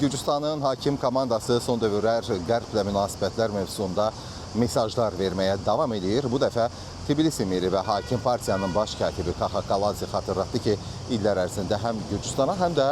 Gürcüstanın hakim komandası son dövrlər Qərblə münasibətlər mövzusunda mesajlar verməyə davam edir. Bu dəfə Tbilisi meri və hakim partiyanın baş katibi Kaxa Kaladze xatırlatdı ki, illər ərzində həm Gürcüstana, həm də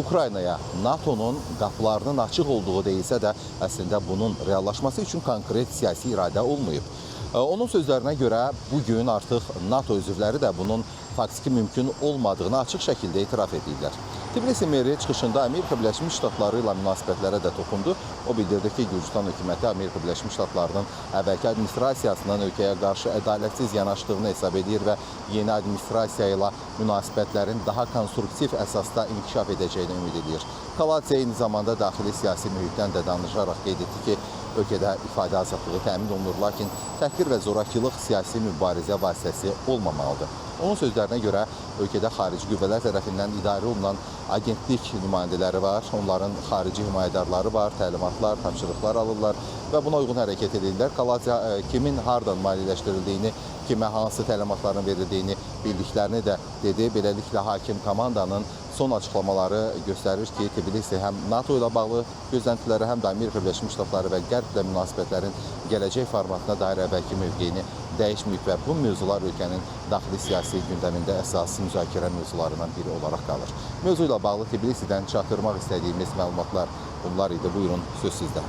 Ukraynaya NATO'nun qapılarının açıq olduğu deyilsə də, əslində bunun reallaşması üçün konkret siyasi iradə olmayıb. Onun sözlərinə görə bugün artıq NATO üzvləri də bunun faktiki mümkün olmadığını açıq şəkildə etiraf edirlər. Tbilisi meri çıxışında Amerika Birləşmiş Ştatları ilə münasibətlərə də toxundu. O bildirdi ki, Gürcüstan hökuməti Amerika Birləşmiş Ştatlarının əvvəlki administrasiyasının ölkəyə qarşı ədalətsiz yanaşdığını hesab edir və yeni administrasiya ilə münasibətlərin daha konstruktiv əsasda inkişaf edəcəyini ümid edir. Kaladze eyni zamanda daxili siyasi mühitdən də danışaraq qeyd etdi ki, ölkədə ifadə azadlığı təmin olunur, lakin təhqir və zorakılıq siyasi mübarizə vasitəsi olmamalıdır. Onun sözlərinə görə ölkədə xarici qüvvələr tərəfindən idarə olunan agentlik nümayəndələri var, onların xarici himayədarları var, təlimatlar, tapşırıqlar alırlar və buna uyğun hərəkət edirlər. Kaladze kimin hardan maliyyələşdirildiyini, kimə hansı təlimatların verildiyini bildiklərini də dedi. Beləliklə, hakim komandanın son açıqlamaları göstərir ki, Tbilisi həm NATO ilə bağlı gözləntiləri, həm də Amerika Birləşmiş Ştatları və Qərblə münasibətlərin gələcək formatına dair əvvəlki mövqeyini dəyişməyib və bu mövzular ölkənin daxili siyasi gündəmində əsas müzakirə mövzularından biri olaraq qalır. Mövzu ilə bağlı Tbilisidən çatdırmaq istədiyimiz məlumatlar bunlar idi. Buyurun, söz sizdə.